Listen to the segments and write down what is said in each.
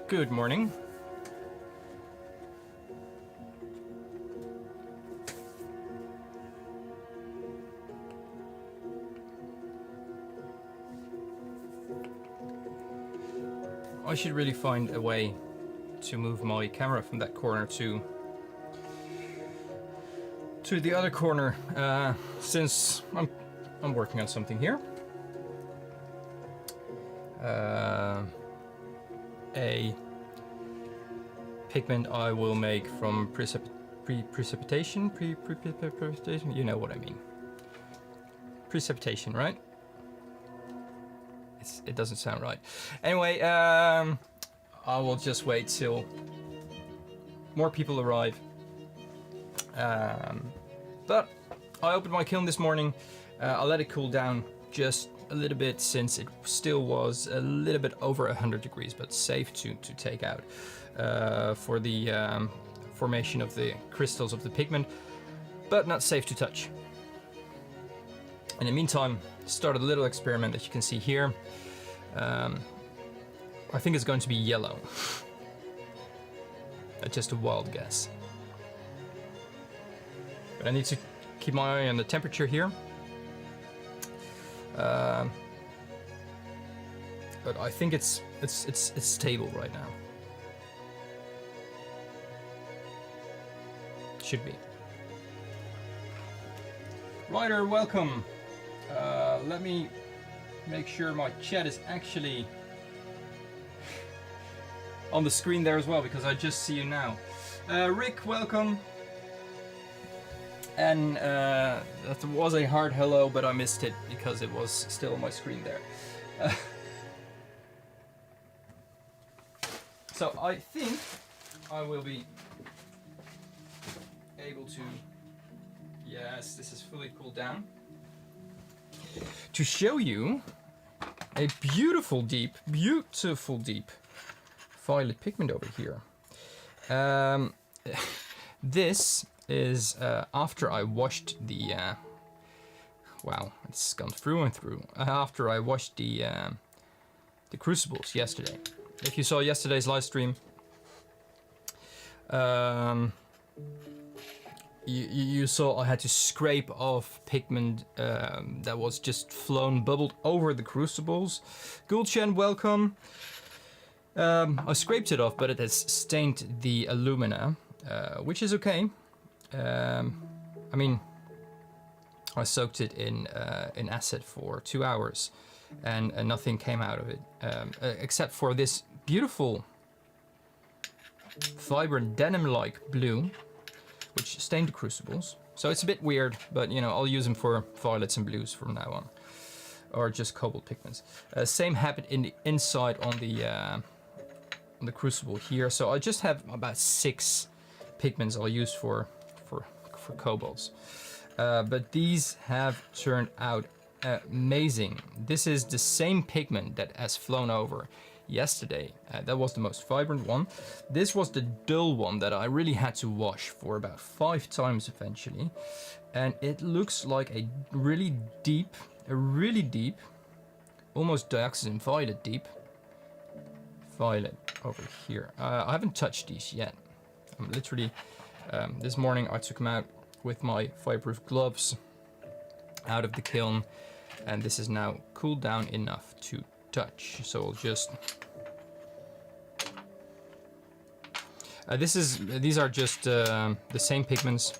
Good morning. I should really find a way to move my camera from that corner to the other corner, since I'm working on something here. A pigment I will make from precipitation, you know what I mean. Precipitation, right? It doesn't sound right. Anyway, I will just wait till more people arrive. But I opened my kiln this morning. I let it cool down just a little bit, since it still was a little bit over 100 degrees, but safe to take out for the formation of the crystals of the pigment, but not safe to touch. In the meantime, started a little experiment that you can see here. I think it's going to be yellow. That's just a wild guess. But I need to keep my eye on the temperature here. But I think it's stable right now. Should be. Ryder, welcome. Let me make sure my chat is actually on the screen there as well, because I just see you now. Rick, welcome. And that was a hard hello, but I missed it because it was still on my screen there. So I think I will be able to, yes, this is fully cooled down, to show you a beautiful deep violet pigment over here. This is after I washed the wow, it's gone through and through. After I washed the crucibles yesterday. If you saw yesterday's live stream, you saw I had to scrape off pigment that was just bubbled over the crucibles. Gulchen, welcome. I scraped it off, but it has stained the alumina, which is okay. I mean, I soaked it in acid for 2 hours, and nothing came out of it, except for this beautiful, vibrant denim-like blue, which stained the crucibles. So it's a bit weird, but you know, I'll use them for violets and blues from now on, or just cobalt pigments. Same happened in the inside on the crucible here. So I just have about 6 pigments I'll use for cobalts, but these have turned out amazing. This is the same pigment that has flown over yesterday. That was the most vibrant one. This was the dull one that I really had to wash for about 5 times eventually, and it looks like a really deep, almost dioxazine violet deep violet over here. I haven't touched these yet. I'm literally this morning I took them out with my fireproof gloves out of the kiln, and this is now cooled down enough to touch. So I'll just these are just the same pigments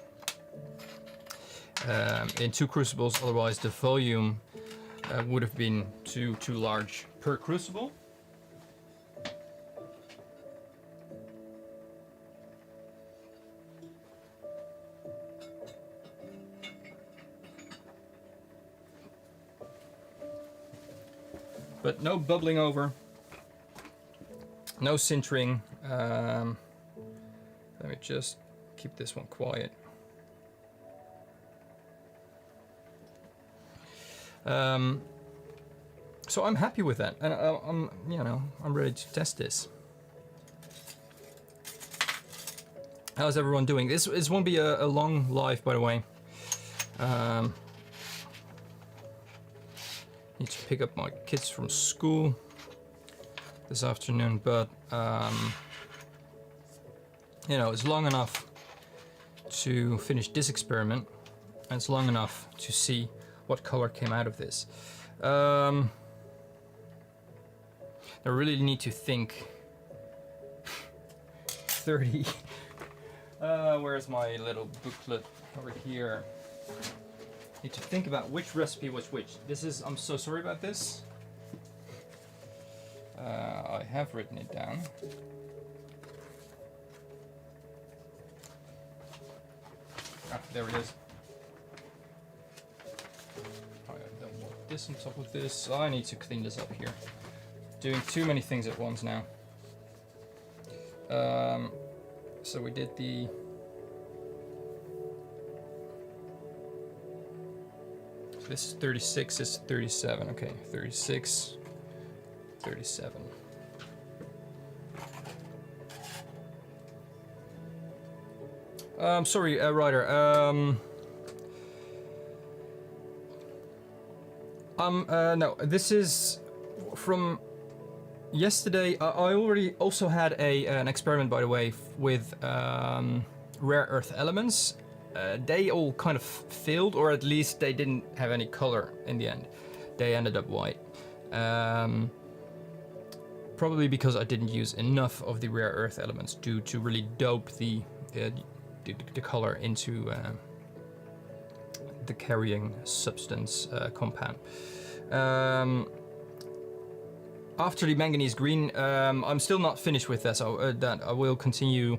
in 2 crucibles. Otherwise the volume would have been too large per crucible. But no bubbling over, no sintering. Let me just keep this one quiet. So I'm happy with that, and I'm ready to test this. How's everyone doing? This won't be a long live, by the way. Need to pick up my kids from school this afternoon, but you know, it's long enough to finish this experiment, and it's long enough to see what color came out of this. I really need to think. 30. Where's my little booklet over here? Need to think about which recipe was which. This is, I'm so sorry about this. I have written it down. Ah, there it is. I don't want this on top of this. I need to clean this up here. Doing too many things at once now. So we did the so this is 36, this is 37. Okay, 36, 37. Sorry, Ryder. No, this is from yesterday. I already also had an experiment, by the way, with rare earth elements. They all kind of failed, or at least they didn't have any color in the end. They ended up white. Probably because I didn't use enough of the rare earth elements to really dope the color into the carrying substance compound. After the manganese green, I'm still not finished with that, so that I will continue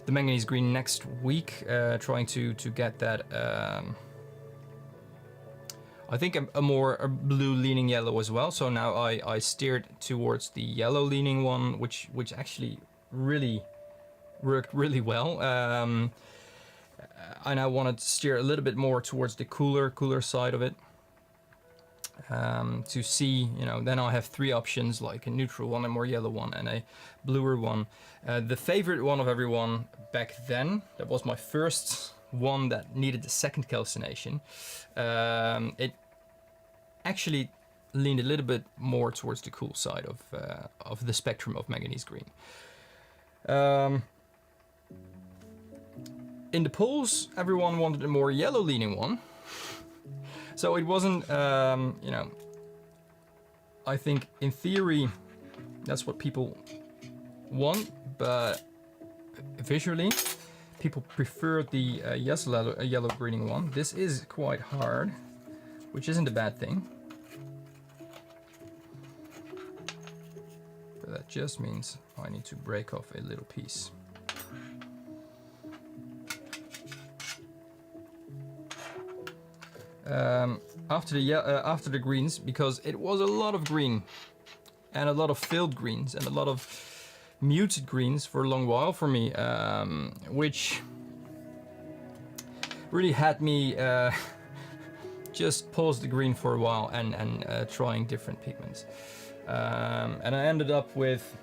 the manganese green next week, trying to get that. I think a more blue leaning yellow as well. So now I steered towards the yellow leaning one, which actually really worked really well. I now wanted to steer a little bit more towards the cooler side of it. To see, you know, then I have three options, like a neutral one, a more yellow one, and a bluer one. The favorite one of everyone back then, that was my first one that needed the second calcination. It actually leaned a little bit more towards the cool side of the spectrum of manganese green. In the polls, everyone wanted a more yellow leaning one. So it wasn't, you know, I think in theory that's what people want, but visually people prefer the yellow greening one. This is quite hard, which isn't a bad thing. But that just means I need to break off a little piece. After the greens, because it was a lot of green and a lot of filled greens and a lot of muted greens for a long while for me, which really had me just pause the green for a while and trying different pigments, and I ended up with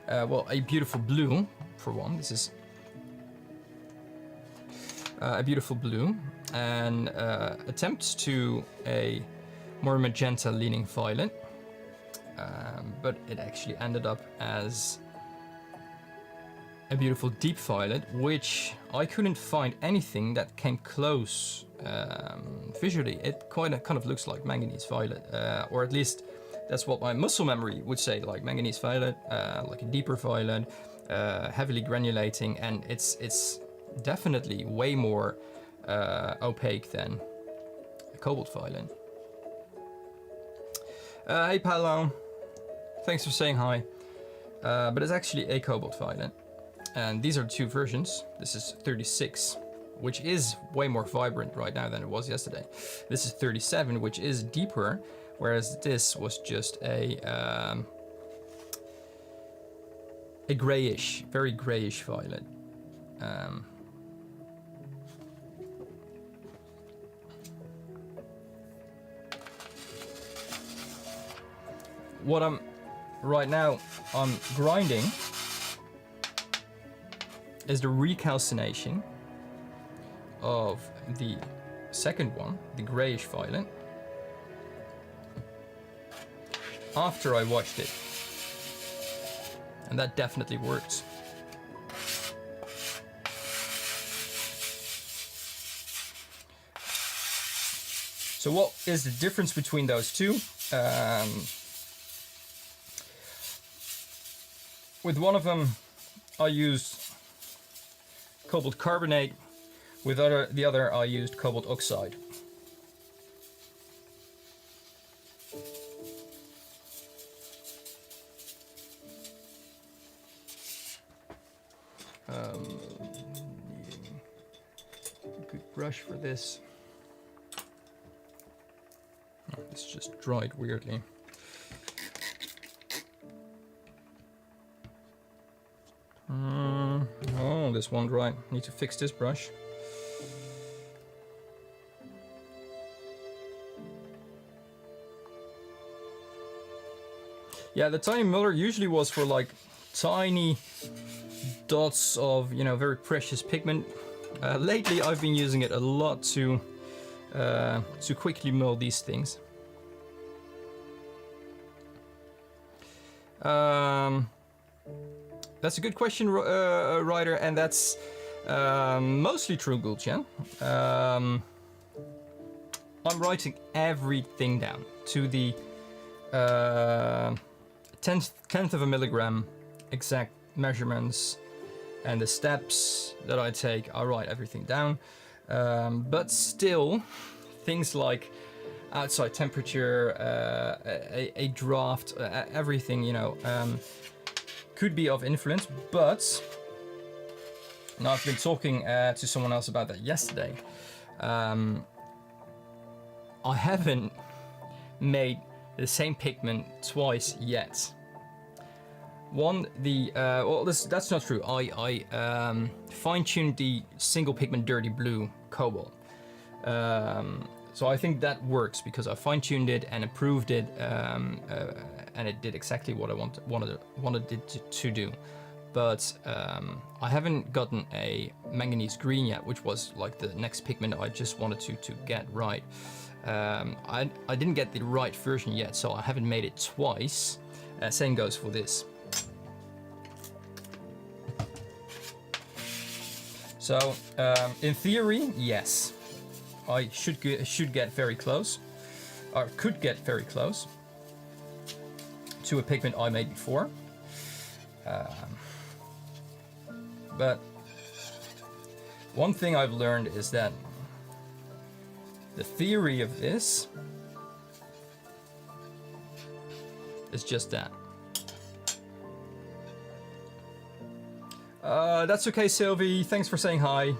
well, a beautiful blue for one. This is a beautiful blue, and attempts to a more magenta leaning violet, but it actually ended up as a beautiful deep violet, which I couldn't find anything that came close visually. It kind of looks like manganese violet, or at least that's what my muscle memory would say, like manganese violet, like a deeper violet, heavily granulating, and it's definitely way more opaque than a cobalt violet. Hey Paolo, thanks for saying hi. But it's actually a cobalt violet, and these are the two versions. This is 36, which is way more vibrant right now than it was yesterday. This is 37, which is deeper, whereas this was just a grayish, very grayish violet. What I'm right now grinding is the recalcination of the second one, the grayish violet. after I washed it. And that definitely works. So what is the difference between those two? With one of them, I used cobalt carbonate. With the other, I used cobalt oxide. Needing a good brush for this. Oh, this just dried weirdly. Oh, this one dried. Need to fix this brush. Yeah, the tiny muller usually was for like tiny dots of, you know, very precious pigment. Lately, I've been using it a lot to quickly mull these things. That's a good question, Ryder, and that's mostly true, Gulchen. I'm writing everything down to the tenth of a milligram, exact measurements, and the steps that I take. I write everything down, but still, things like outside temperature, a draft, everything, you know, could be of influence. But now I've been talking to someone else about that yesterday. I haven't made the same pigment twice yet. One, well, that's not true. I fine-tuned the single pigment dirty blue cobalt. So I think that works because I fine-tuned it and improved it, and it did exactly what I wanted it to do. But I haven't gotten a manganese green yet, which was like the next pigment I just wanted to get right. I didn't get the right version yet, so I haven't made it twice. Same goes for this. So in theory, yes, I should get very close, or could get very close to a pigment I made before. But one thing I've learned is that the theory of this is just that. That's okay, Sylvie. Thanks for saying hi.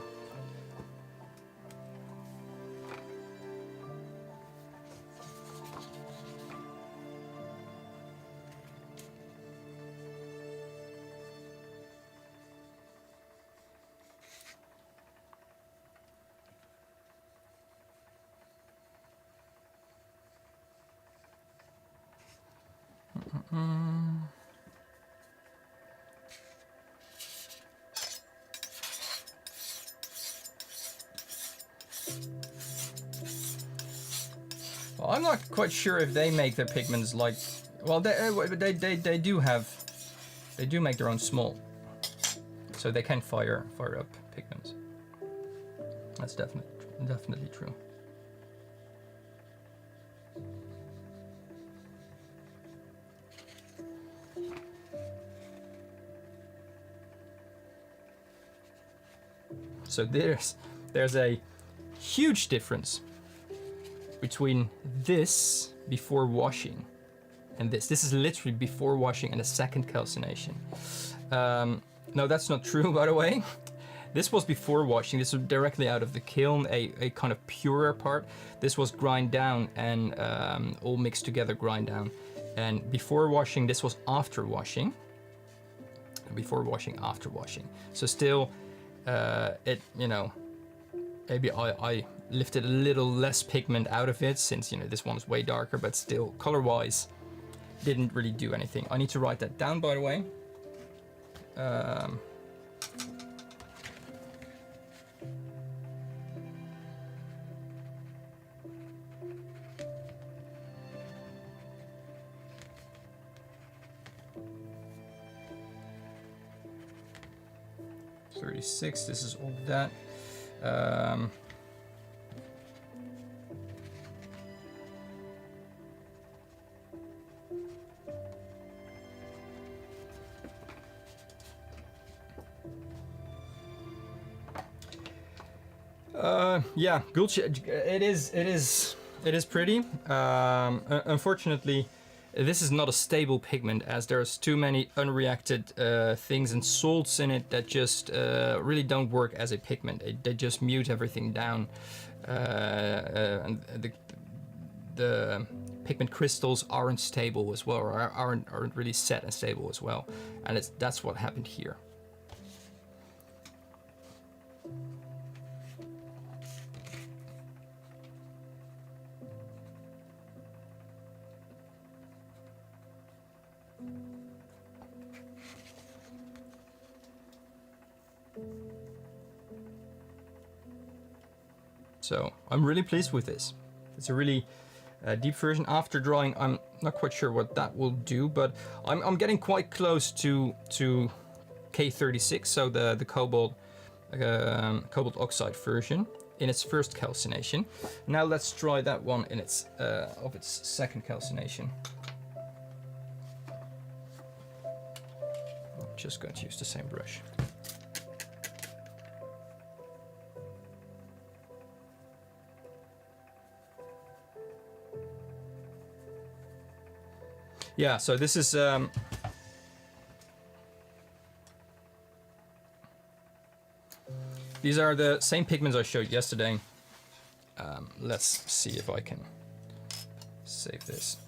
Well, I'm not quite sure if they make their pigments like, well, they do make their own small, so they can fire up pigments. That's definitely true. So there's a huge difference between this before washing and this. This is literally before washing and a second calcination. No, that's not true, by the way. This was before washing. This was directly out of the kiln, a kind of purer part. This was grind down and all mixed together, grind down. And before washing, this was after washing. Before washing, after washing. So still, it, you know, maybe I lifted a little less pigment out of it, since, you know, this one's way darker, but still, color-wise, didn't really do anything. I need to write that down, by the way. 36, this is all that. Yeah, Gulchen, it is pretty. Unfortunately, this is not a stable pigment, as there's too many unreacted things and salts in it that just really don't work as a pigment. They just mute everything down, and the pigment crystals aren't stable as well, or aren't really set and stable as well, and that's what happened here. So I'm really pleased with this. It's a really deep version. After drawing, I'm not quite sure what that will do, but I'm getting quite close to K36, so the cobalt oxide version in its first calcination. Now let's try that one in its second calcination. I'm just going to use the same brush. Yeah, so this is these are the same pigments I showed yesterday. Let's see if I can save this.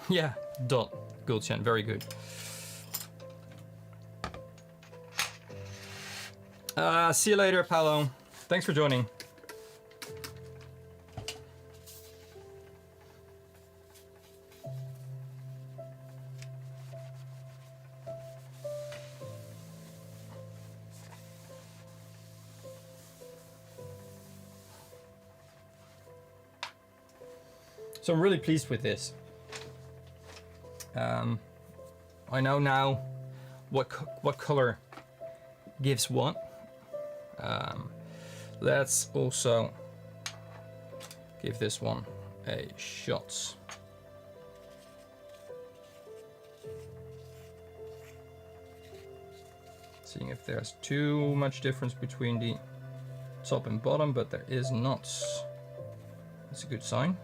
Yeah, dot Gulchen, very good. See you later, Paolo. Thanks for joining. So I'm really pleased with this. I know now what color gives what. Let's also give this one a shot. Seeing if there's too much difference between the top and bottom, but there is not. That's a good sign.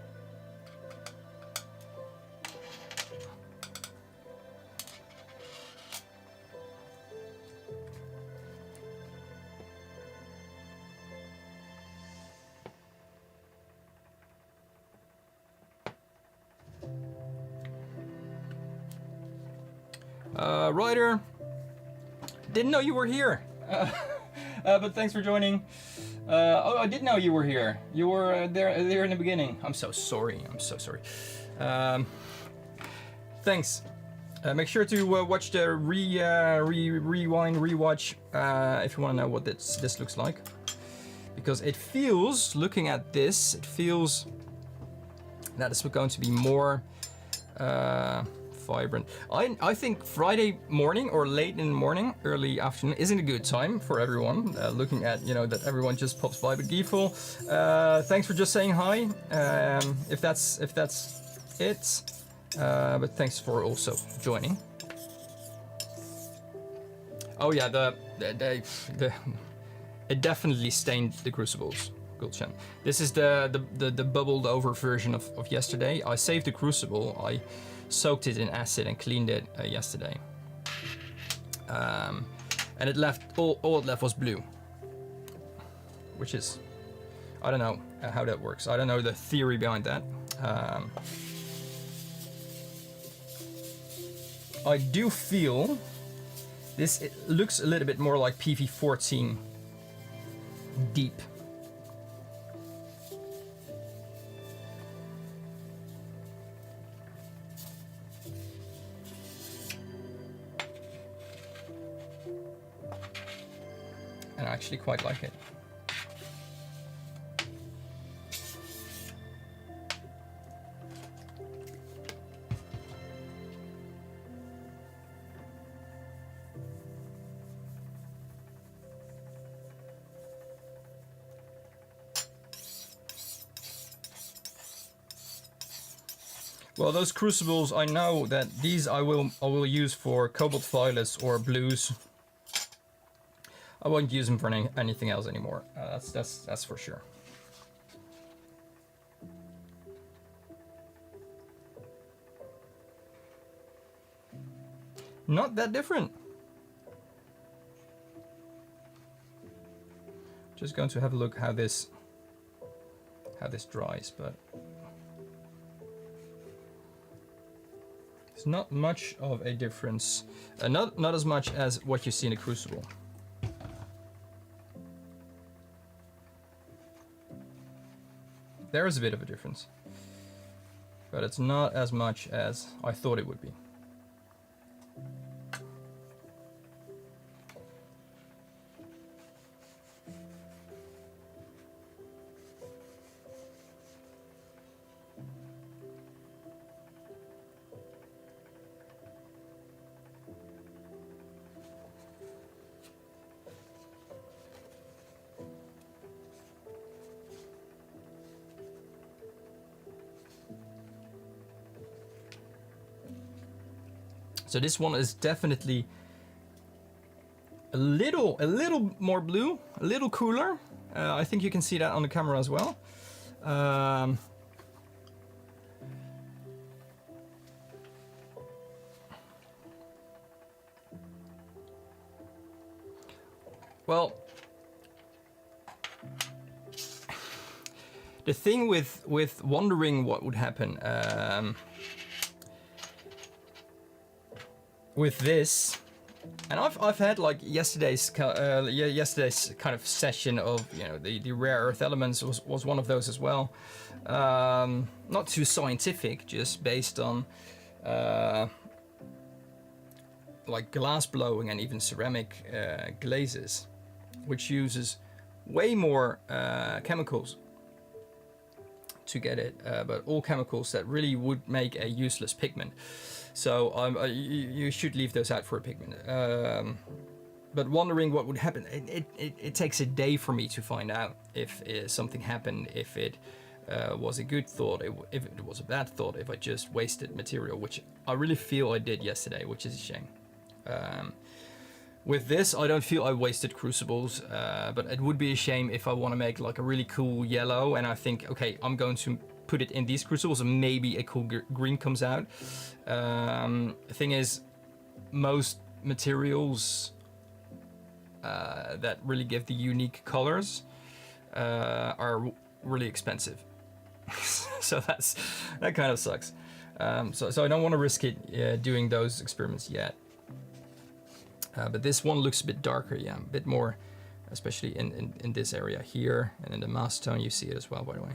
Ryder, didn't know you were here, but thanks for joining. Oh, I did know you were here. You were there in the beginning. I'm so sorry. I'm so sorry. Thanks. Make sure to watch the rewind, rewatch if you want to know what this looks like, because it feels, looking at this, it feels that it's going to be more vibrant. I think Friday morning or late in the morning, early afternoon isn't a good time for everyone. Looking at, you know, that everyone just pops by. But Gifel, thanks for just saying hi. If that's it. But thanks for also joining. Oh yeah, it definitely stained the crucibles. Gulchen. This is the bubbled over version of yesterday. I saved the crucible. I soaked it in acid and cleaned it yesterday, and it left all it left was blue, which is, I don't know how that works. I don't know the theory behind that. I do feel This it looks a little bit more like PV14 deep. And I actually quite like it. Well, those crucibles, I know that these I will use for cobalt violets or blues. I won't use them for anything else anymore. That's for sure. Not that different. Just going to have a look how this dries, but it's not much of a difference. Not as much as what you see in a crucible. There is a bit of a difference, but it's not as much as I thought it would be. So this one is definitely a little more blue, a little cooler. I think you can see that on the camera as well. Well, the thing with wondering what would happen with this, and I've had like yesterday's kind of session of, you know, the rare earth elements was one of those as well. Not too scientific, just based on like glass blowing and even ceramic glazes, which uses way more chemicals to get it, but all chemicals that really would make a useless pigment. So you should leave those out for a pigment. But wondering what would happen, it takes a day for me to find out if something happened, if it was a good thought, if it was a bad thought, if I just wasted material, which I really feel I did yesterday, which is a shame. With this, I don't feel I wasted crucibles, but it would be a shame if I want to make like a really cool yellow, and I think, okay, I'm going to put it in these crucibles and maybe a cool green comes out. The thing is, most materials that really give the unique colors are really expensive. So that kind of sucks. So I don't want to risk it doing those experiments yet. But this one looks a bit darker, yeah, a bit more, especially in this area here, and in the mass tone you see it as well, by the way.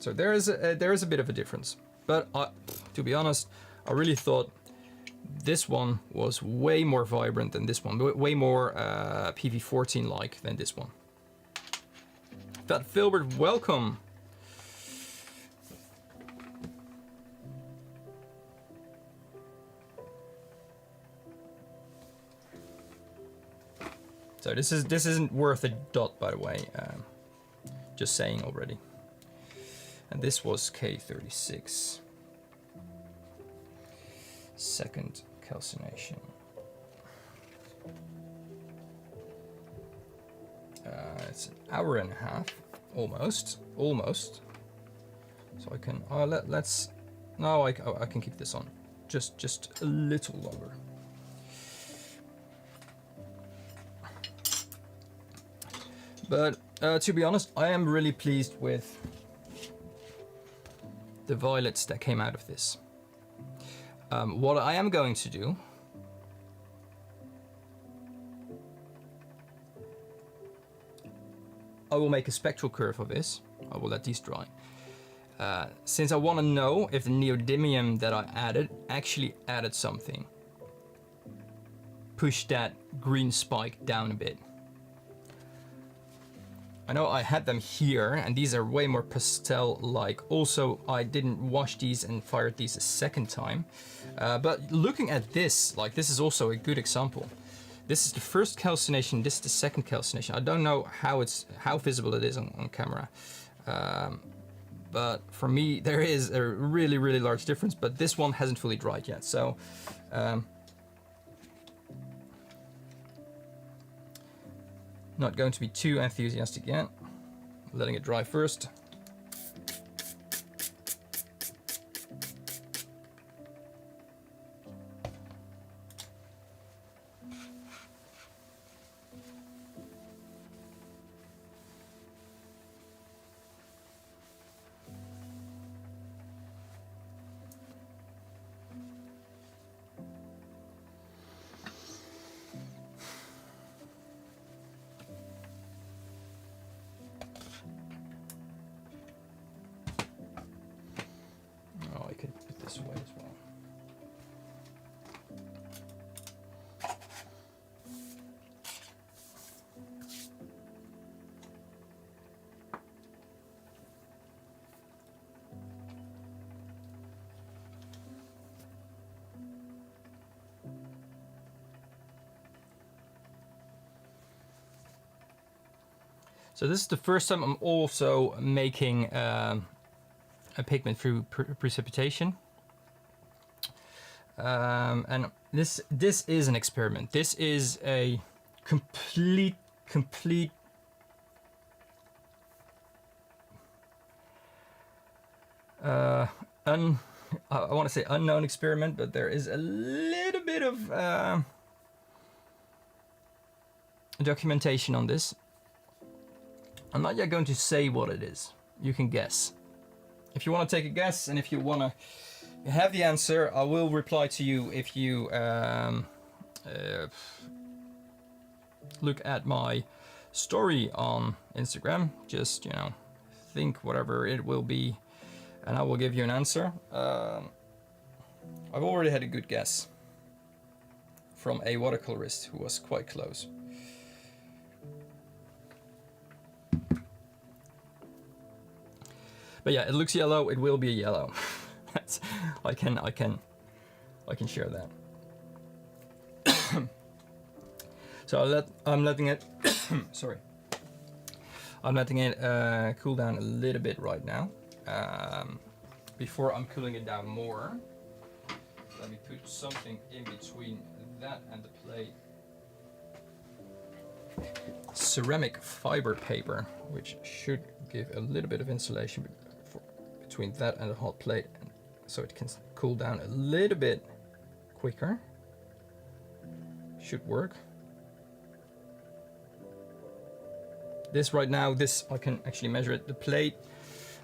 So there is a bit of a difference, but to be honest, I really thought this one was way more vibrant than this one, way more PV14 like than this one. But Filbert, welcome. So this isn't worth a dot, by the way. Just saying already. And this was K36. Second calcination. It's an hour and a half, almost. So I can let's. No, I can keep this on, just a little longer. But to be honest, I am really pleased with the violets that came out of this. What I am going to do I will make a spectral curve of this. I will let these dry. Since I want to know if the neodymium that I added actually added something. Push that green spike down a bit. I know I had them here, and these are way more pastel-like. Also, I didn't wash these and fired these a second time. But looking at this, like this is also a good example. This is the first calcination, this is the second calcination. I don't know how visible it is on camera. But for me, there is a really, really large difference, but this one hasn't fully dried yet. So, not going to be too enthusiastic yet. Letting it dry first. Away as well. So this is the first time I'm also making a pigment through precipitation. And this is an experiment. This is a complete I want to say unknown experiment, but there is a little bit of documentation on this. I'm not yet going to say what it is. You can guess. If you want to take a guess, and if you want to have the answer, I will reply to you if you look at my story on Instagram. Just, you know, think whatever it will be, and I will give you an answer. I've already had a good guess from a watercolorist who was quite close. But yeah, it looks yellow. It will be yellow. I can share that. So I'm letting it. Sorry. I'm letting it cool down a little bit right now. Before I'm cooling it down more, let me put something in between that and the plate. Ceramic fiber paper, which should give a little bit of insulation between that and the hot plate, so it can cool down a little bit quicker. Should work. This right now, I can actually measure it. The plate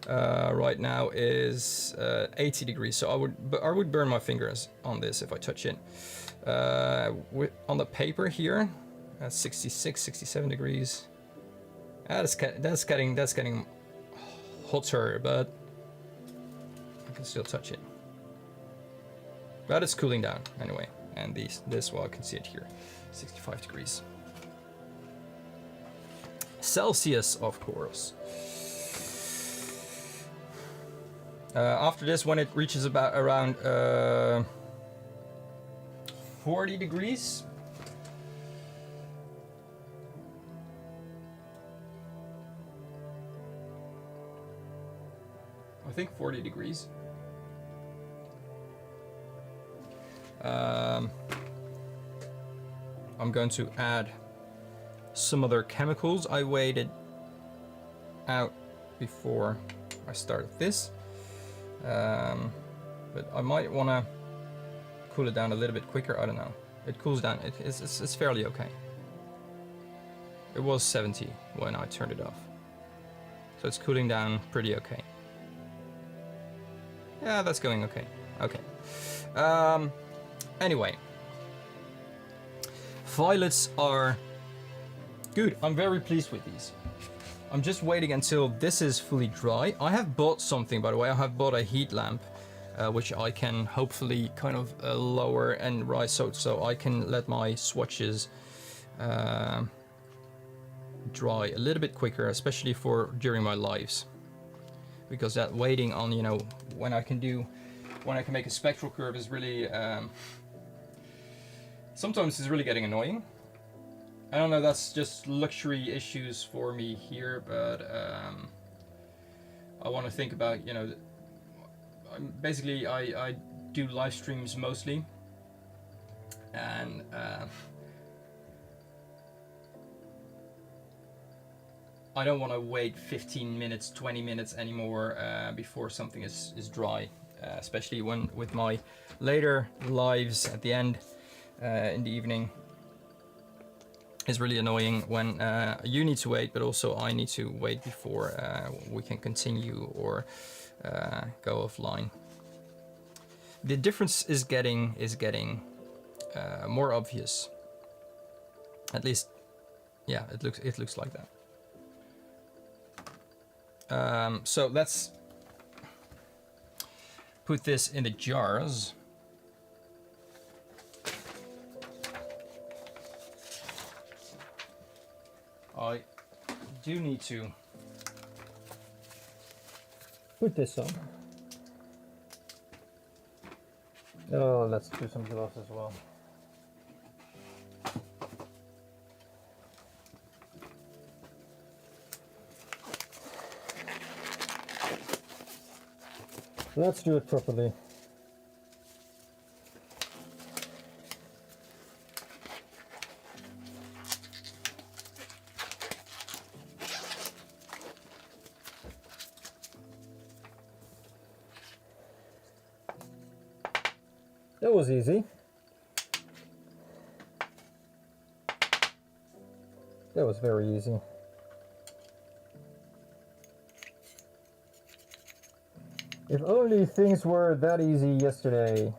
right now is 80 degrees, so I would burn my fingers on this if I touch it. On the paper here, at 66, 67 degrees. That's getting hotter, but I can still touch it. But it's cooling down anyway. And this, well, I can see it here, 65 degrees. Celsius, of course. After this, when it reaches around 40 degrees, I think 40 degrees. I'm going to add some other chemicals I waited out before I started this. But I might want to cool it down a little bit quicker. I don't know. It cools down. It's fairly okay. It was 70 when I turned it off. So it's cooling down pretty okay. Yeah, that's going okay. Okay. Anyway. Violets are good. I'm very pleased with these. I'm just waiting until this is fully dry. I have bought something, by the way. I have bought a heat lamp, which I can hopefully kind of lower and rise so I can let my swatches dry a little bit quicker, especially for during my lives, because that waiting on, you know, when I can make a spectral curve is really sometimes it's really getting annoying. I don't know, that's just luxury issues for me here, but I want to think about, you know, basically I do live streams mostly, and I don't want to wait 15 minutes, 20 minutes anymore before something is dry, especially when with my later lives at the end in the evening. It's really annoying when you need to wait, but also I need to wait before we can continue or go offline. The difference is getting more obvious. At least, yeah, it looks like that. So let's put this in the jars. I do need to put this on. Oh, let's do some gloves as well. Let's do it properly. That was easy. That was very easy. If only things were that easy yesterday.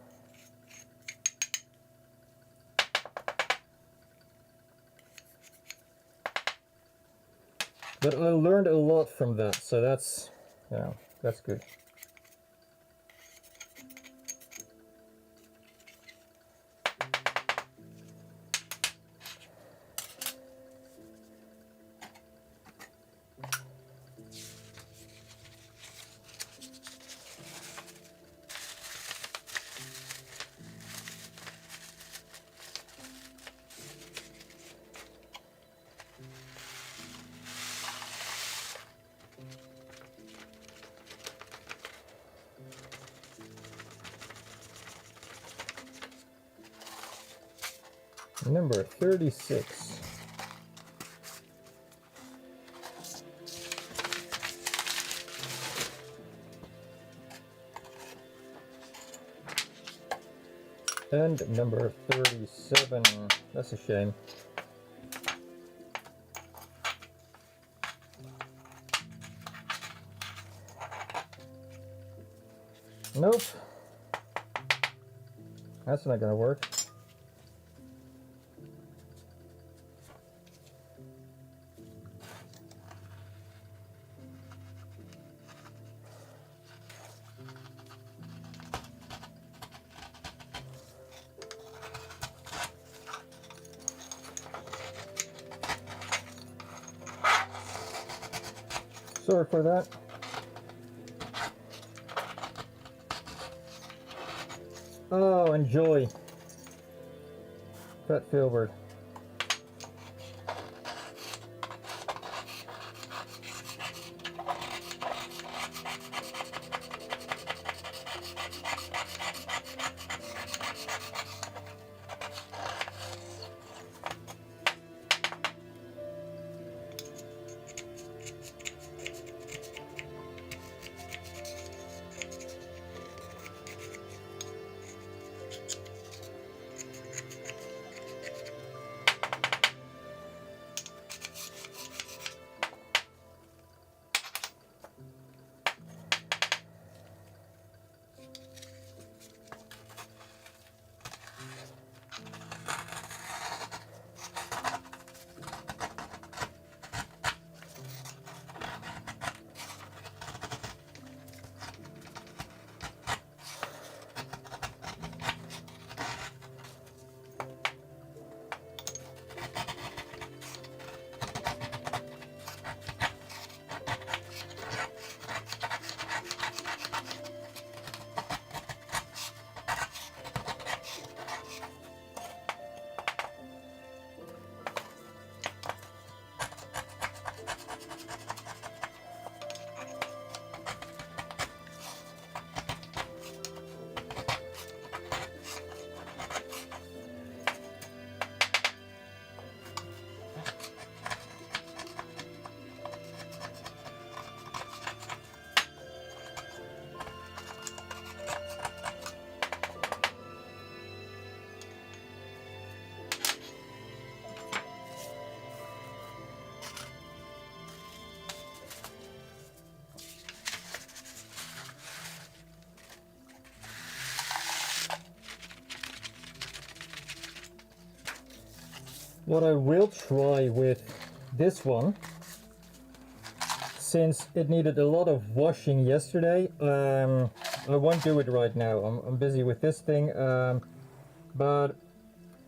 But I learned a lot from that, so that's, you know, that's good. Number 36. And number 37. That's a shame. Nope. That's not gonna work. Sorry for that. Oh, enjoy. Fat Filbert. What I will try with this one, since it needed a lot of washing yesterday, I won't do it right now. I'm busy with this thing, but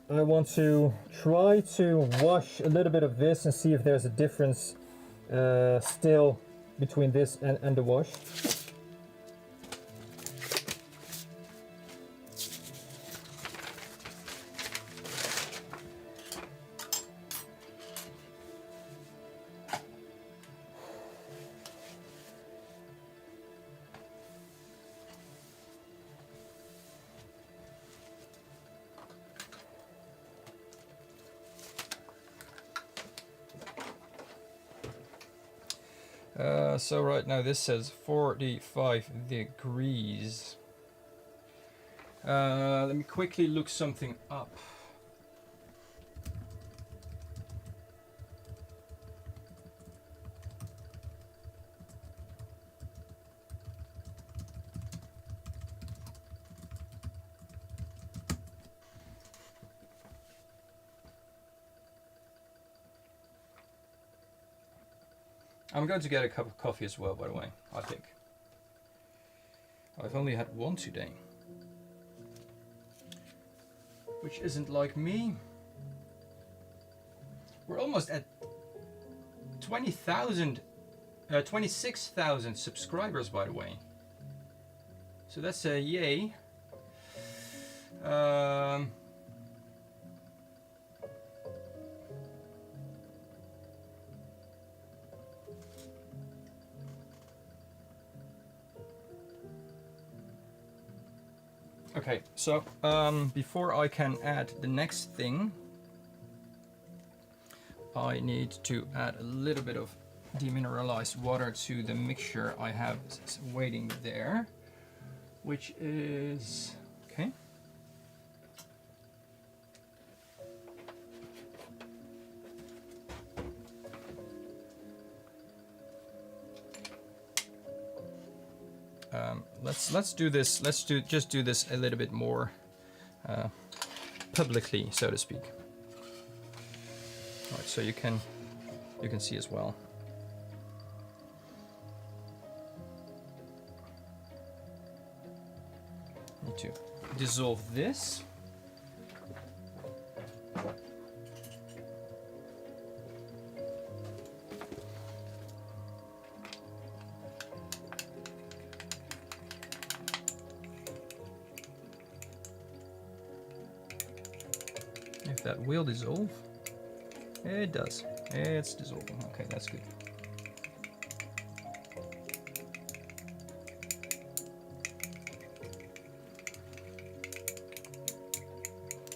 I want to try to wash a little bit of this and see if there's a difference still between this and the wash. So right now this says 45 degrees. Let me quickly look something up. I'm going to get a cup of coffee as well, by the way, I think. I've only had one today. Which isn't like me. We're almost at 26,000 subscribers, by the way. So that's a yay. Okay, so before I can add the next thing, I need to add a little bit of demineralized water to the mixture I have waiting there, which is, okay. Let's do this. Let's just do this a little bit more publicly, so to speak. All right, so you can see as well. Need to dissolve this. If that will dissolve. It does. It's dissolving. Okay, that's good.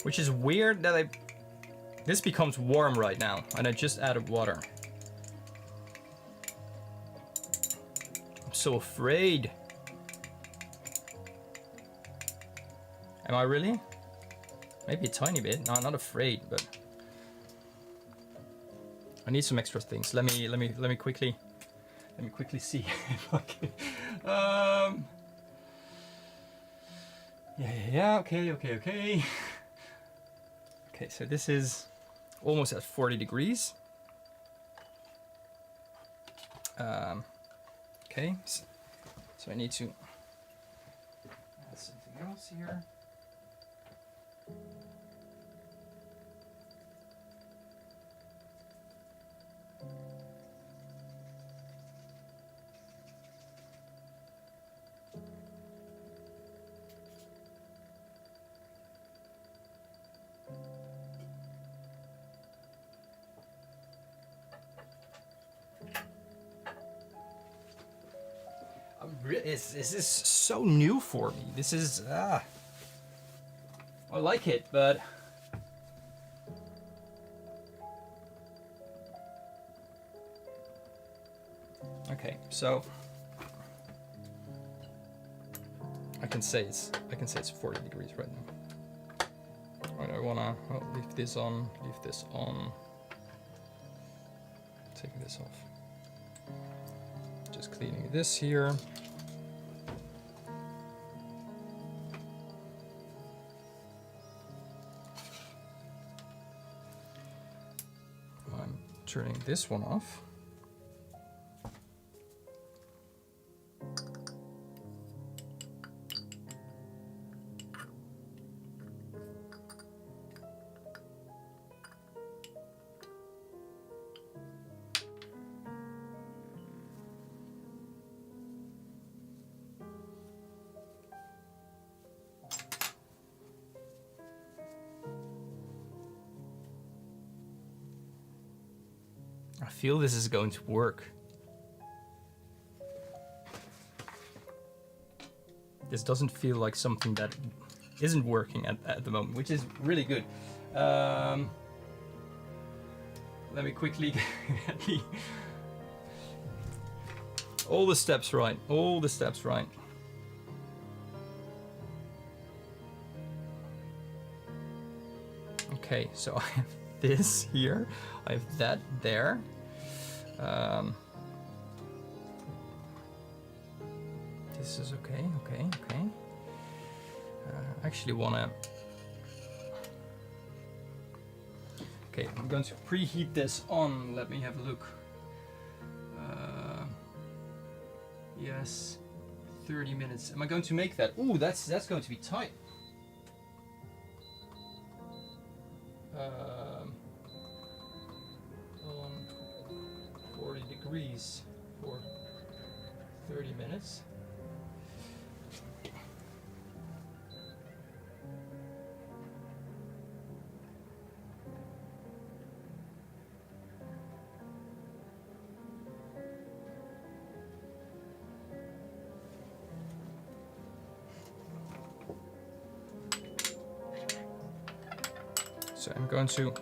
Which is weird that this becomes warm right now, and I just added water. I'm so afraid. Am I really? Maybe a tiny bit. No, not afraid, but I need some extra things. Let me quickly see if I can. Yeah. Okay. Okay, so this is almost at 40 degrees. Okay, so I need to add something else here. This is so new for me. This is I like it, but okay. So I can say it's 40 degrees right now. All right, I wanna leave this on. Take this off. Just cleaning this here. turning this one off. I feel this is going to work. This doesn't feel like something that isn't working at the moment, which is really good. Let me quickly get all the steps right. All the steps right. Okay, so I have this here. I have that there. This is okay. I actually wanna. Okay, I'm going to preheat this on. Let me have a look. Yes, 30 minutes. Am I going to make that? Ooh, that's going to be tight. On 40 degrees for 30 minutes. So I'm going to,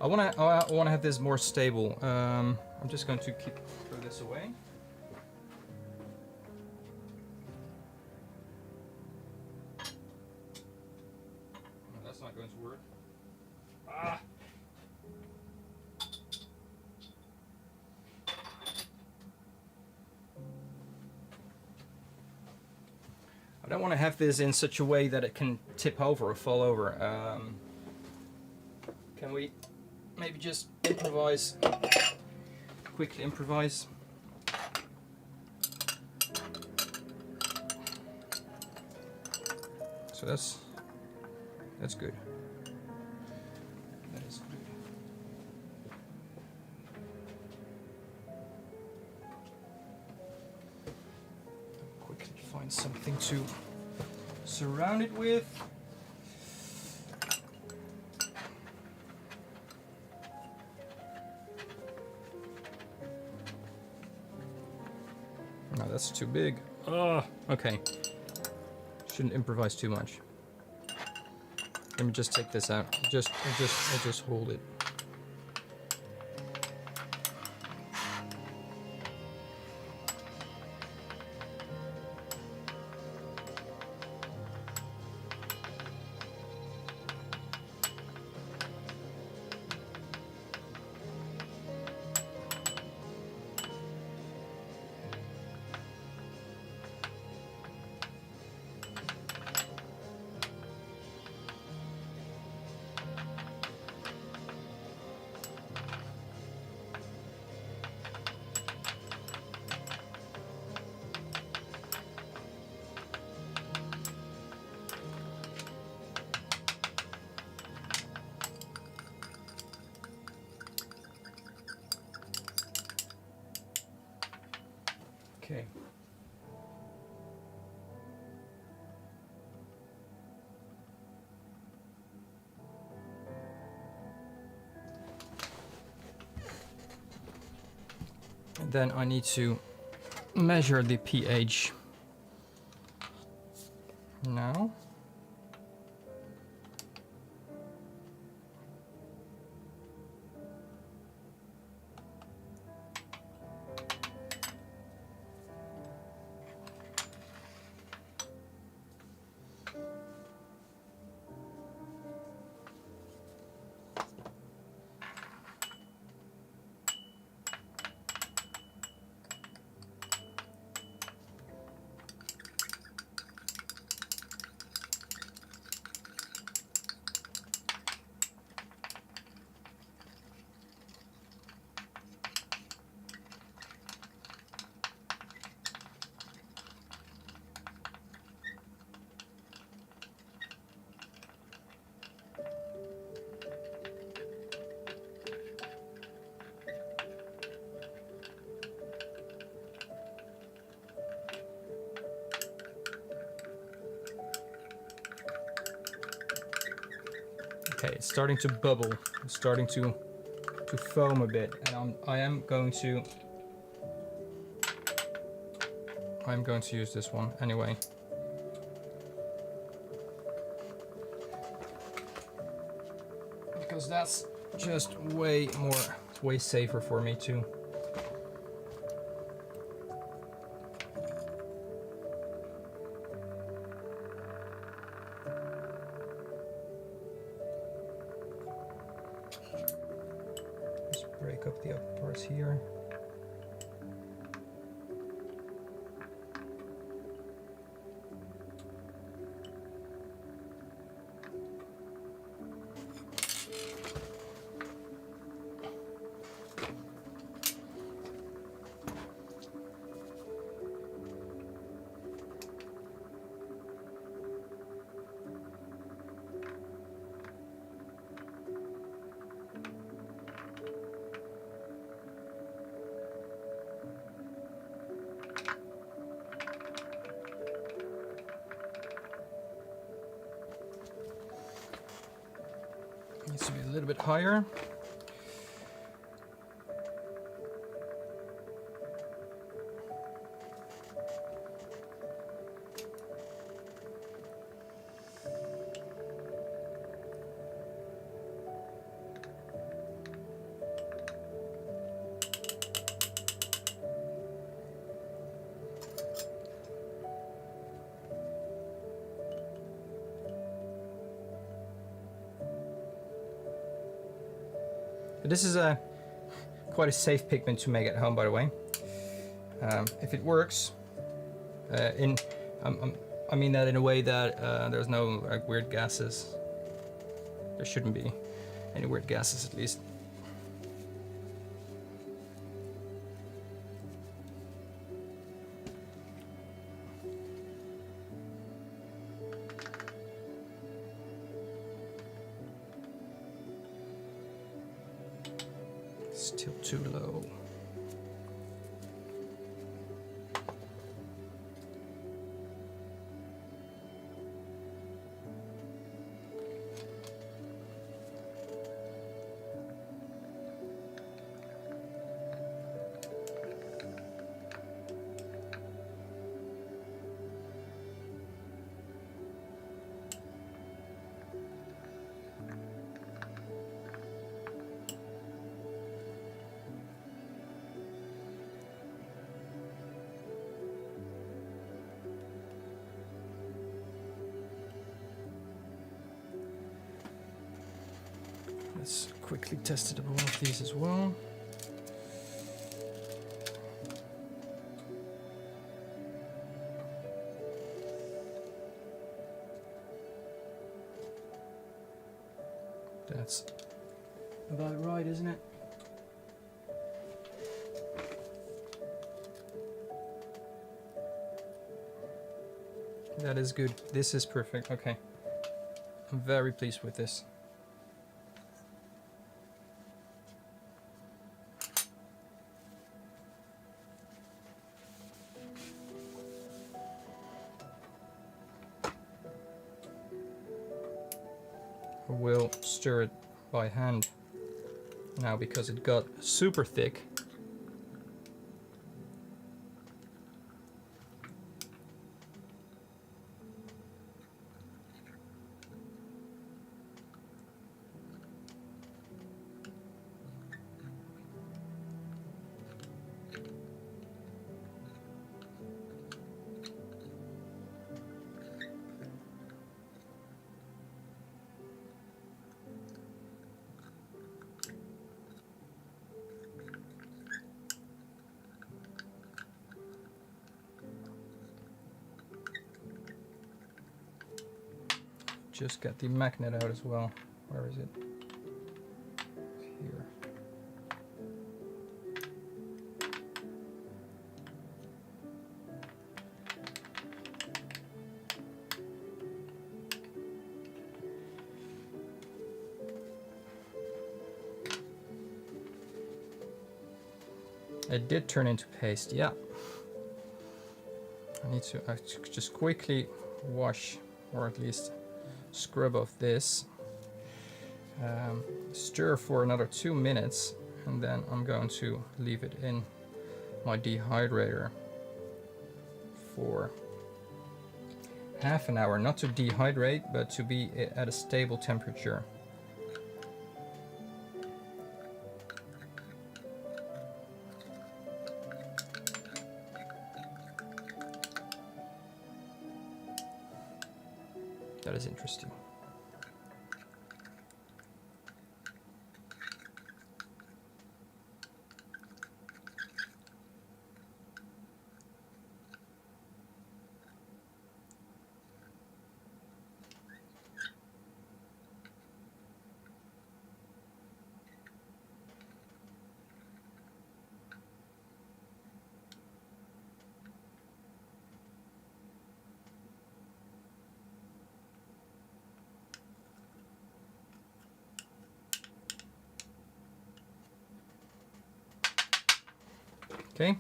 I want to have this more stable. I'm just going to throw this away. No, that's not going to work. Ah. I don't want to have this in such a way that it can tip over or fall over. Can we maybe just improvise, quickly improvise? So that's good. That is good. Quickly find something to surround it with. No, that's too big. Oh, okay. Shouldn't improvise too much. Let me just take this out. I'll just hold it. Okay. And then I need to measure the pH now. Okay, it's starting to bubble. It's starting to foam a bit, and I'm going to use this one anyway. Because that's just way safer for me too. Just break up the upper parts here. Needs to be a little bit higher. This is quite a safe pigment to make at home, by the way. If it works, I mean that in a way that there's no like weird gases. There shouldn't be any weird gases, at least. Still too low. Let's quickly test it on one of these as well. That's about right, isn't it? That is good. This is perfect. Okay. I'm very pleased with this. We'll stir it by hand now because it got super thick. Just got the magnet out as well. Where is it? Here. It did turn into paste, yeah. I need to just quickly wash, or at least scrub off this. stir for another 2 minutes, and then I'm going to leave it in my dehydrator for half an hour, not to dehydrate, but to be at a stable temperature. That is interesting. Okay.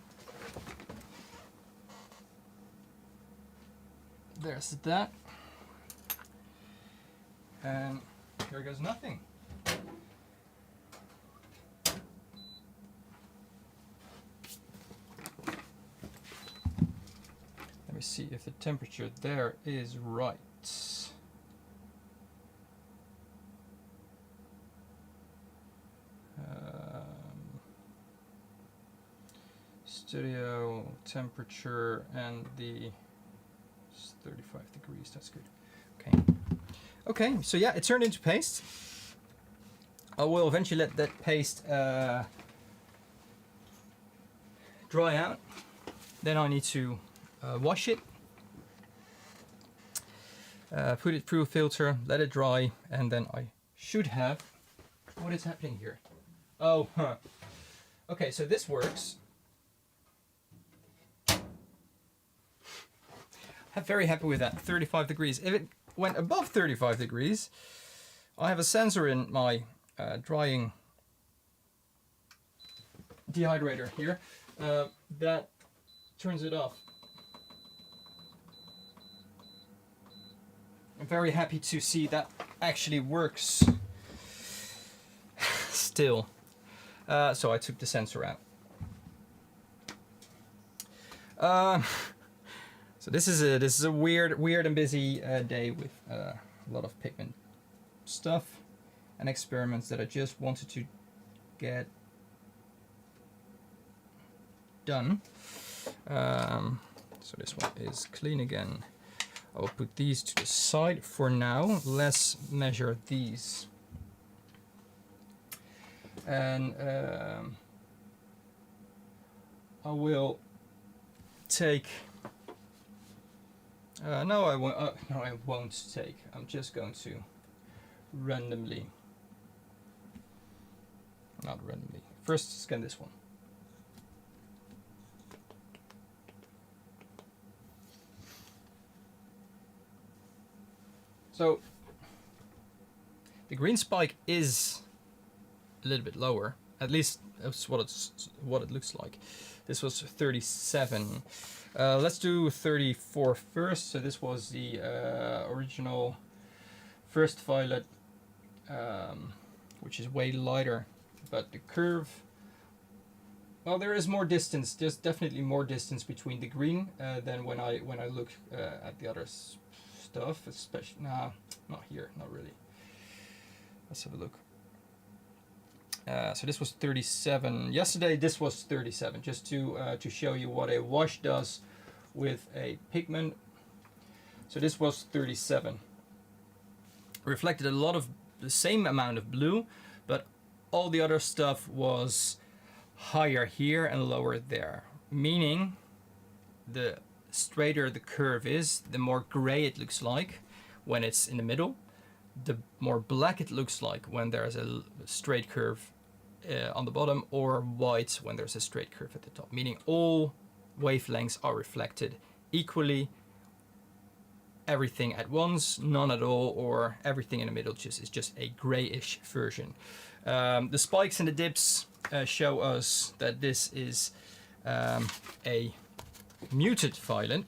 There's that. And here goes nothing. Let me see if the temperature there is right. Studio temperature, and the 35 degrees, that's good. Okay. Okay, so yeah, it turned into paste. I will eventually let that paste dry out. Then I need to wash it, put it through a filter, let it dry, and then I should have... What is happening here? Oh, huh. Okay, so this works. I'm very happy with that, 35 degrees. If it went above 35 degrees, I have a sensor in my drying dehydrator here that turns it off. I'm very happy to see that actually works still. So I took the sensor out. So this is a weird and busy day with a lot of pigment stuff and experiments that I just wanted to get done. So this one is clean again. I will put these to the side for now. Let's measure these. And I will take... no, I won't. No, I won't take. I'm just going to randomly. Not randomly. First, scan this one. So the green spike is a little bit lower. At least that's what it looks like. This was 37. Let's do 34 first. So this was the original first violet, which is way lighter, but the curve, well, there is more distance. There's definitely more distance between the green than when I look at the other stuff. Especially, nah, not here, not really. Let's have a look. So this was 37. Yesterday this was 37, just to show you what a wash does with a pigment. So this was 37. Reflected a lot of the same amount of blue, but all the other stuff was higher here and lower there. Meaning the straighter the curve is, the more gray it looks like when it's in the middle. The more black it looks like when there's a straight curve on the bottom, or white when there's a straight curve at the top, meaning all wavelengths are reflected equally, everything at once, none at all, or everything in the middle is just a grayish version. The spikes and the dips show us that this is a muted violet.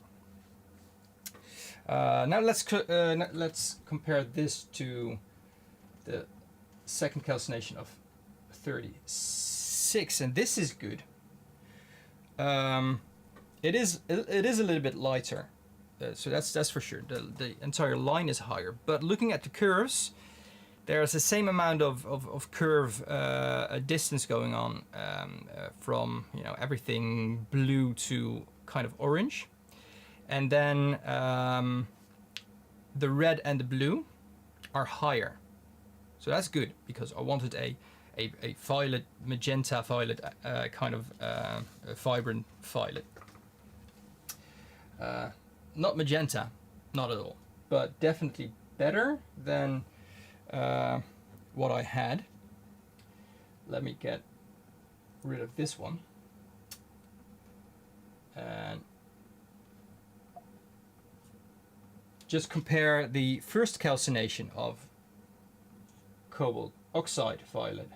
Now let's compare this to the second calcination of 36, and this is good. It is a little bit lighter, so that's for sure. The entire line is higher, but looking at the curves, there's the same amount of curve distance going on from, you know, everything blue to kind of orange, and then the red and the blue are higher. So that's good, because I wanted a violet, magenta violet, kind of a vibrant violet. Not magenta, not at all, but definitely better than what I had. Let me get rid of this one. And just compare the first calcination of cobalt oxide violet.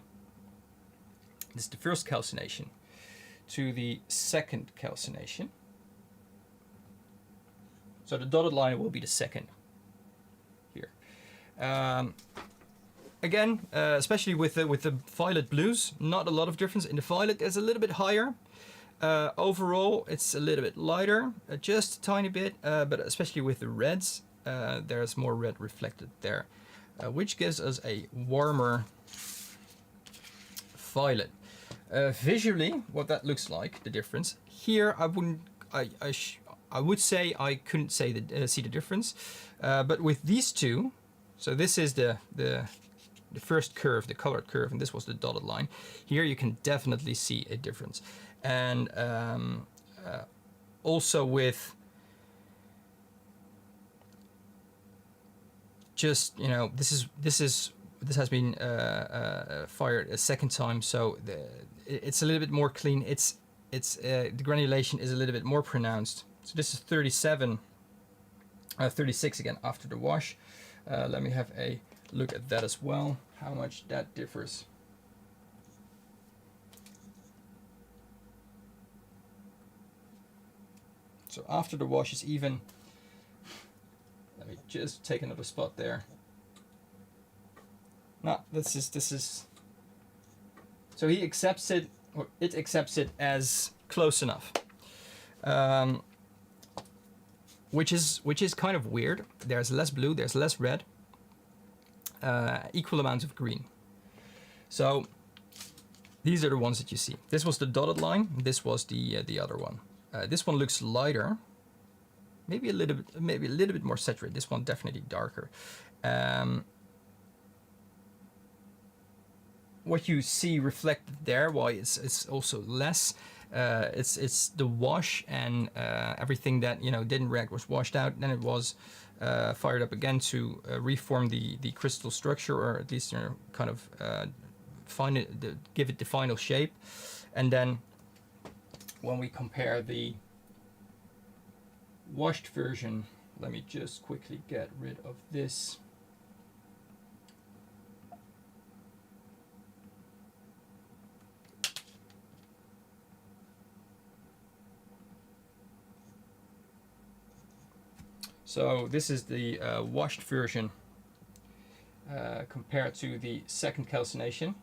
This is the first calcination to the second calcination. So the dotted line will be the second here. Again, especially with the violet blues, not a lot of difference. In the violet, it's a little bit higher. Overall, it's a little bit lighter, just a tiny bit, but especially with the reds, there's more red reflected there, which gives us a warmer violet. Visually, what that looks like, the difference here, I would say I couldn't say see the difference, but with these two, so this is the first curve, the colored curve, and this was the dotted line. Here you can definitely see a difference, and also with just, you know, this has been fired a second time, so it's a little bit more clean. The granulation is a little bit more pronounced. So this is 36 again after the wash. Let me have a look at that as well, how much that differs. So after the wash is even. Let me just take another spot there. No, this is. So he accepts it, or it accepts it as close enough. Which is kind of weird. There's less blue, there's less red, equal amounts of green. So these are the ones that you see. This was the dotted line. This was the other one. This one looks lighter, maybe a little bit more saturated. This one definitely darker. What you see reflected there, why it's also less. It's the wash and everything that, you know, didn't react was washed out. Then it was fired up again to reform the crystal structure, or at least, you know, kind of give it the final shape. And then when we compare the washed version, let me just quickly get rid of this. So this is the washed version compared to the second calcination.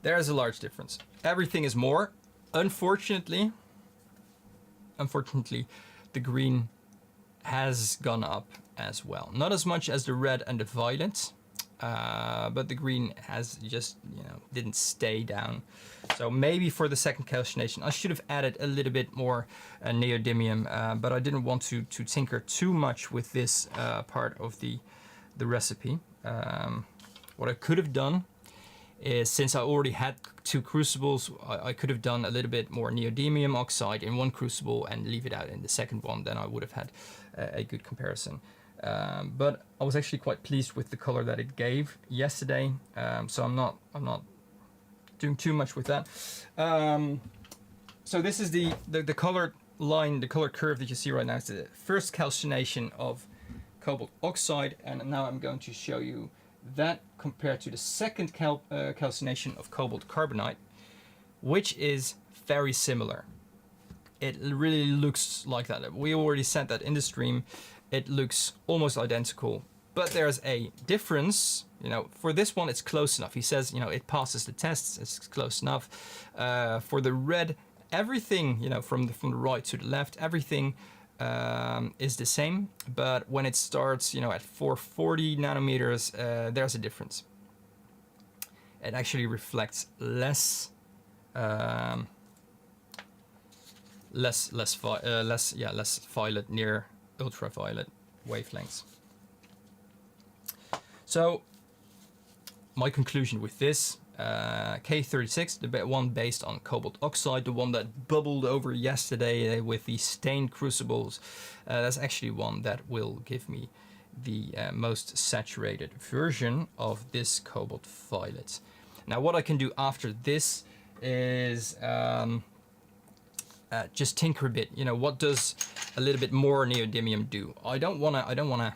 There's a large difference. Everything is more. Unfortunately, the green has gone up as well. Not as much as the red and the violet, but the green has just, you know, didn't stay down. So maybe for the second calcination, I should have added a little bit more neodymium, but I didn't want to tinker too much with this part of the recipe. What I could have done is, since I already had two crucibles, I could have done a little bit more neodymium oxide in one crucible and leave it out in the second one. Then I would have had a good comparison. But I was actually quite pleased with the color that it gave yesterday, so I'm not doing too much with that. So this is the color line, the color curve that you see right now. It's the first calcination of cobalt oxide, and now I'm going to show you that compared to the second calcination of cobalt carbonate, which is very similar. It really looks like that. We already said that in the stream. It looks almost identical, but there's a difference You know, for this one, it's close enough. He says, you know, it passes the tests. It's close enough. For the red, everything, you know, from the right to the left, everything is the same. But when it starts, you know, at 440 nanometers, there's a difference. It actually reflects less violet near ultraviolet wavelengths. So my conclusion with this, K36, the one based on cobalt oxide, the one that bubbled over yesterday with the stained crucibles, that's actually one that will give me the most saturated version of this cobalt violet. Now what I can do after this is just tinker a bit. You know, what does a little bit more neodymium do? I don't wanna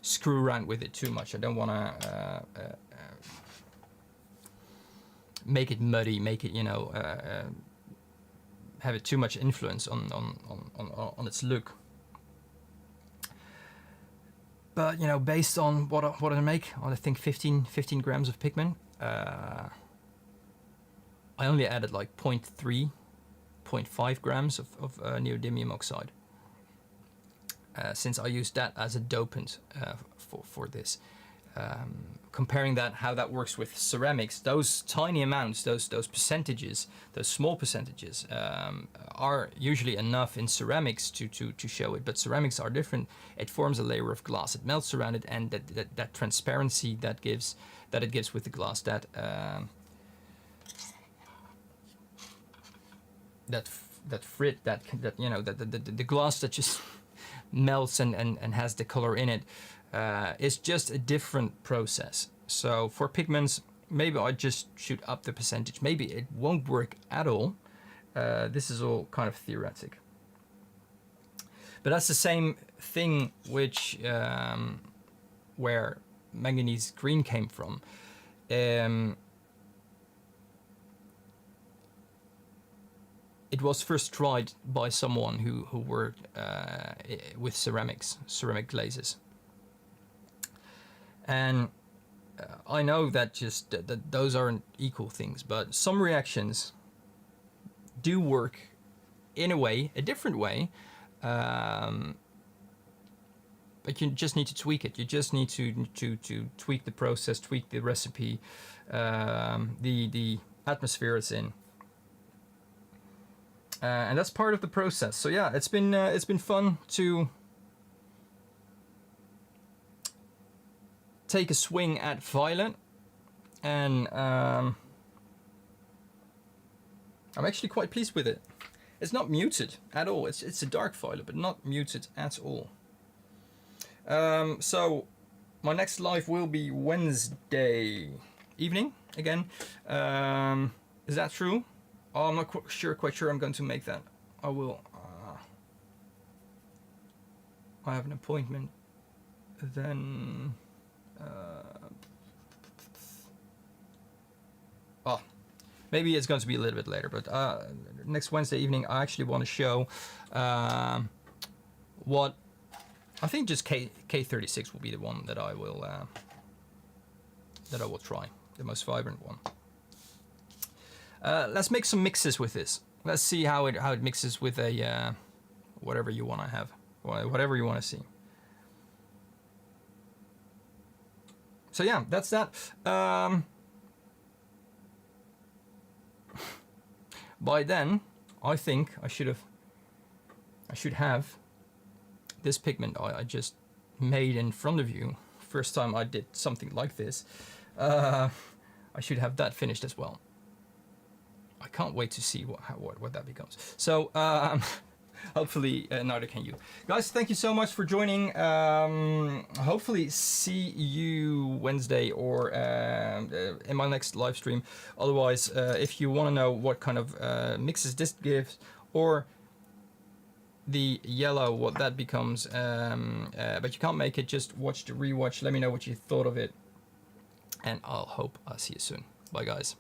screw around with it too much. I don't wanna make it muddy, make it, you know, have it too much influence on its look. But you know, based on what I make, I think 15 grams of pigment. I only added like 0.3, 0.5 grams of neodymium oxide, since I used that as a dopant for this. Comparing that, how that works with ceramics, those tiny amounts, those percentages, those small percentages are usually enough in ceramics to show it. But ceramics are different. It forms a layer of glass, it melts around it, and that transparency that it gives with the glass, that you know, the glass that just melts and has the color in it, is just a different process. So for pigments, maybe I just shoot up the percentage. Maybe it won't work at all. This is all kind of theoretic. But that's the same thing which where manganese green came from. It was first tried by someone who worked with ceramic glazes. And I know that just that those aren't equal things, but some reactions do work in a way, a different way. But you just need to tweak it. You just need to tweak the process, tweak the recipe, the atmosphere it's in. And that's part of the process. So yeah, it's been fun to take a swing at violet, and I'm actually quite pleased with it. It's not muted at all. It's a dark violet, but not muted at all. So my next live will be Wednesday evening again. Is that true? Oh, I'm not quite sure I'm going to make that. I will. I have an appointment. Then. Maybe it's going to be a little bit later. But next Wednesday evening, I actually want to show what I think just K36 will be the one that I will try, the most vibrant one. Let's make some mixes with this. Let's see how it mixes with a whatever you want to have, whatever you want to see. So yeah, that's that. By then, I think I should have this pigment I just made in front of you. First time I did something like this. I should have that finished as well. I can't wait to see what that becomes. So hopefully neither can you. Guys, thank you so much for joining. Hopefully see you Wednesday or in my next live stream. Otherwise, if you want to know what kind of mixes this gives, or the yellow, what that becomes, but you can't make it, just watch the rewatch. Let me know what you thought of it, and I'll see you soon. Bye guys.